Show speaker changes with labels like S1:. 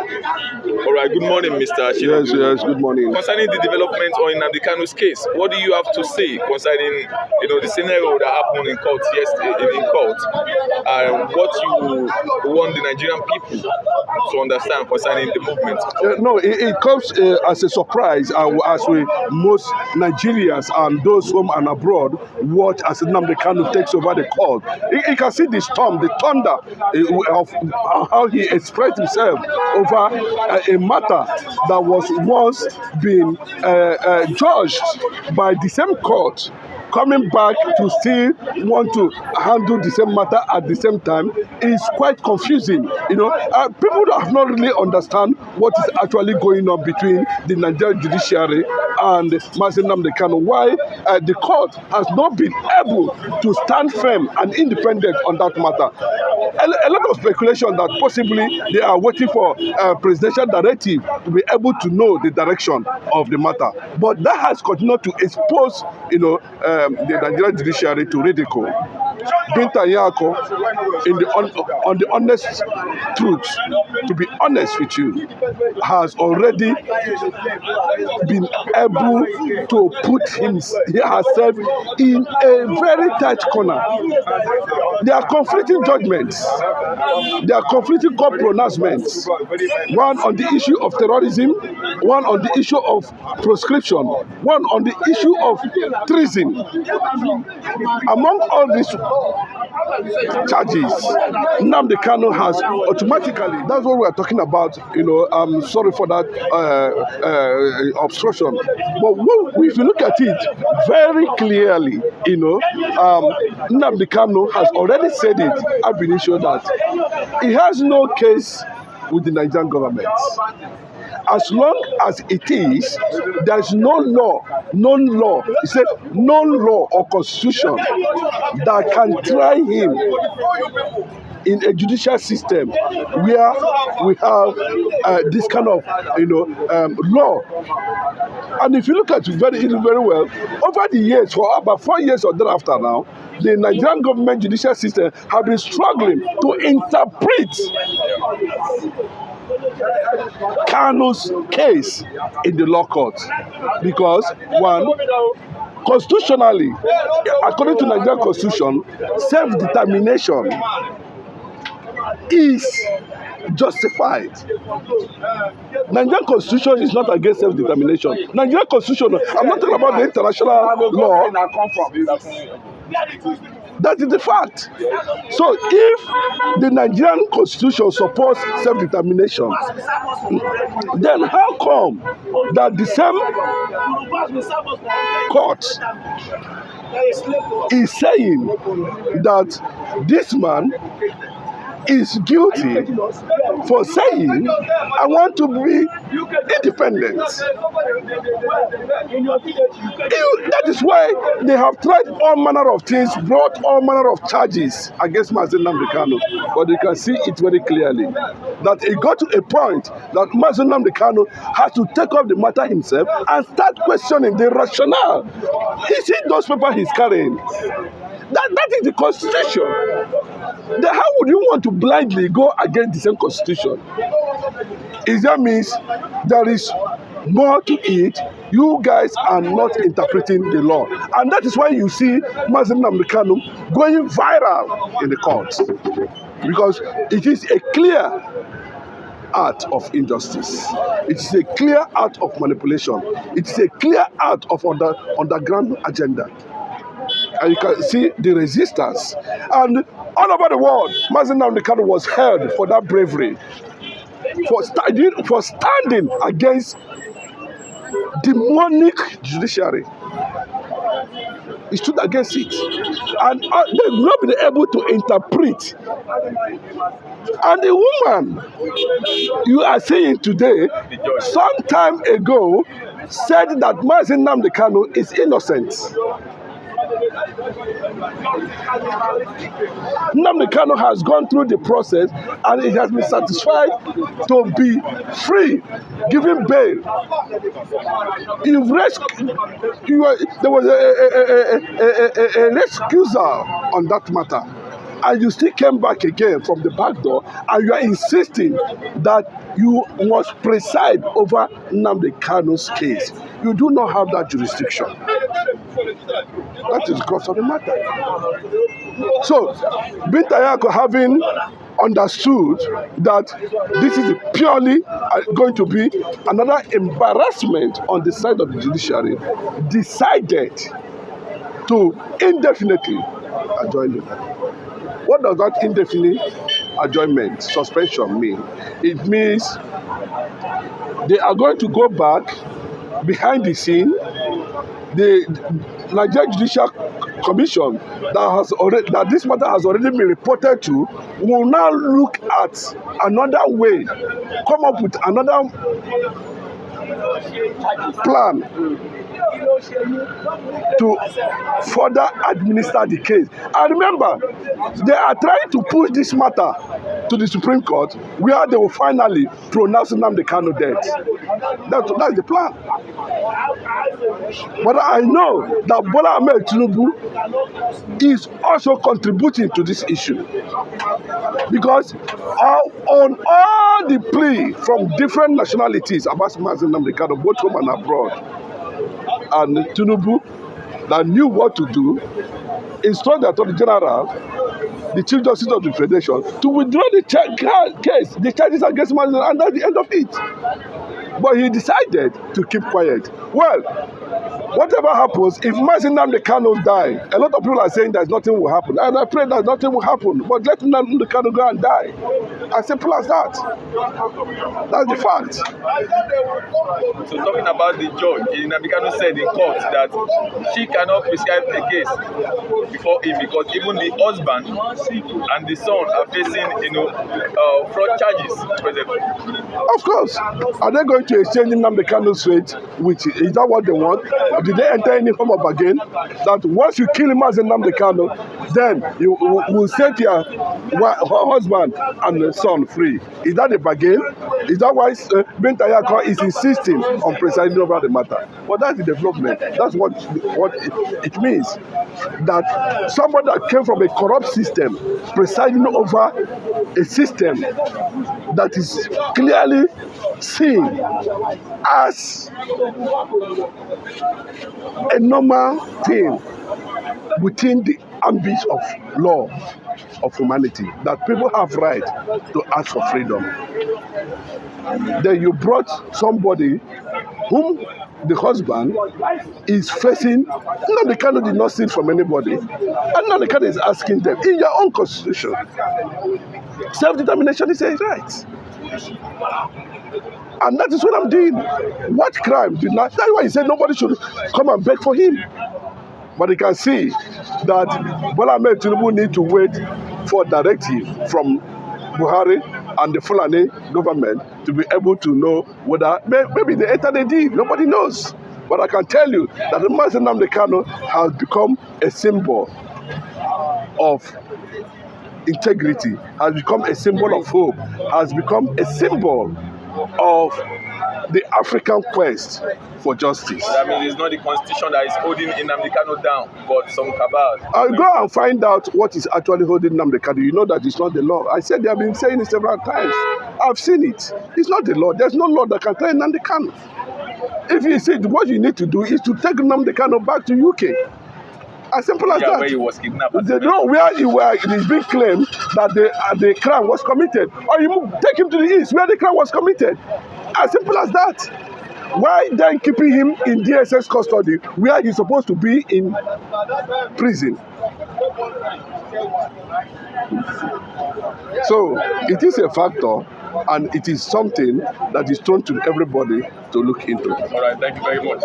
S1: All right, good morning, Mr. Tinubu.
S2: Yes, good morning.
S1: Concerning the development on Nnamdi Kanu'S case, what do you have to say concerning, the scenario that happened in court yesterday, what you want the Nigerian people to understand concerning the movement?
S2: No, it comes as a surprise as most Nigerians and those home and abroad watch as Nnamdi Kanu takes over the court. You can see the storm, the thunder of how he expressed himself over a matter that was once been judged by the same court, coming back to still want to handle the same matter at the same time is quite confusing. People have not really understand what is actually going on between the Nigerian judiciary and Nnamdi Kanu. Why the court has not been able to stand firm and independent on that matter. A lot of speculation that possibly they are waiting for a presidential directive to be able to know the direction of the matter. But that has continued to expose, the Nigerian judiciary to ridicule. Binta Yako, on the honest truth, to be honest with you, has already been able to put herself in a very tight corner. There are conflicting judgments. There are conflicting court pronouncements. One on the issue of terrorism, one on the issue of proscription, one on the issue of treason. Among all these charges, Nnamdi Kanu has automatically, that's what we are talking about, I'm sorry for that obstruction. But if you look at it very clearly, Nnamdi Kanu has already said it ab initio that he has no case with the Nigerian government. As long as it is, there is no law, he said, no law or constitution that can try him in a judicial system where we have this kind of, law. And if you look at it very well, over the years, for about 4 years or thereafter now, the Nigerian government judicial system have been struggling to interpret Kanu's case in the law court because, one, constitutionally, according to Nigerian constitution, self-determination is justified. Nigerian constitution is not against self-determination. Nigerian constitution, I'm not talking about the international law. That is the fact. So if the Nigerian constitution supports self-determination, then how come that the same court is saying that this man is guilty for saying, I want to be independent? That is why they have tried all manner of things, brought all manner of charges against Nnamdi Kanu. But you can see it very clearly that it got to a point that Nnamdi Kanu had to take up the matter himself and start questioning the rationale. Is it those papers he's carrying? That is the constitution. Then how would you want to blindly go against the same constitution? Is that means there is more to it? You guys are not interpreting the law. And that is why you see Nnamdi Kanu going viral in the courts. Because it is a clear act of injustice. It is a clear act of manipulation. It is a clear act of underground agenda. And you can see the resistance. And all over the world, Nnamdi Kanu was held for that bravery, for standing against demonic judiciary. He stood against it. And they've not been able to interpret. And the woman you are saying today, some time ago, said that Nnamdi Kanu is innocent. Nnamdi Kanu has gone through the process and he has been satisfied to be free, given bail. There was a recusal on that matter, and you still came back again from the back door, and you are insisting that you must preside over Nnamdi Kanu's case. You do not have that jurisdiction. That is the cost of the matter. So, Bintayako having understood that this is purely going to be another embarrassment on the side of the judiciary, decided to indefinitely adjourn it. What does that indefinite adjournment, suspension mean? It means they are going to go back behind the scene. The Nigeria Judicial Commission that this matter has already been reported to will now look at another way, come up with another plan to further administer the case. And remember, they are trying to push this matter to the Supreme Court, where they will finally pronounce Nnamdi Kanu dead. That's the plan. But I know that Bola Ahmed Tinubu is also contributing to this issue, because on all the plea from different nationalities about Nnamdi Kanu, both home and abroad, and Tinubu, that knew what to do, instructed the Attorney General, the Chief Justice of the Federation, to withdraw the case, the charges against Mazi, and that's the end of it. But he decided to keep quiet. Well, whatever happens, if Mazi Nnamdi Kanu die, a lot of people are saying that nothing will happen. And I pray that nothing will happen. But let Nnamdi Kanu go and die. As simple as that. That's the fact.
S1: So talking about the judge, Nnamdi Kanu said in court that she cannot prescribe a case before him because even the husband and the son are facing, fraud charges presently.
S2: Of course. Are they going to exchange Nnamdi Kanu's fate with, is that what they want? Or did they enter any form of bargain that once you kill him as Nnamdi Kanu, then you will set your husband and the son free? Is that a bargain? Is that why Bintayako is insisting on presiding over the matter? But that's the development. That's what it means. That somebody that came from a corrupt system presiding over a system that is clearly seen as a normal thing within the ambit of law of humanity, that people have right to ask for freedom. Then you brought somebody whom the husband is facing. Nnamdi Kanu did not steal from anybody, and Nnamdi Kanu is asking them, in your own constitution, self-determination is a right. And that is what I'm doing. What crime did not? That's why he said nobody should come and beg for him. But you can see that Bola Ahmed Tinubu need to wait for directive from Buhari and the Fulani government to be able to know whether maybe they entered a deal. Nobody knows. But I can tell you that the Mazi Nnamdi Kanu has become a symbol of integrity, has become a symbol of hope, has become a symbol of the African quest for justice.
S1: That means it's not the constitution that is holding Nnamdi Kanu down, but some cabal.
S2: I'll go and find out what is actually holding Nnamdi Kanu. You know that it's not the law. I said they have been saying it several times. I've seen it. It's not the law. There's no law that can tell Nnamdi Kanu. If you say what you need to do is to take Nnamdi Kanu back to UK. As simple as that.
S1: Where he was kidnapped.
S2: They know where it is being claimed that the crime was committed. Or you take him to the east where the crime was committed. As simple as that. Why then keeping him in DSS custody where he's supposed to be in prison? So it is a factor, and it is something that is thrown to everybody to look into.
S1: All right, thank you very much.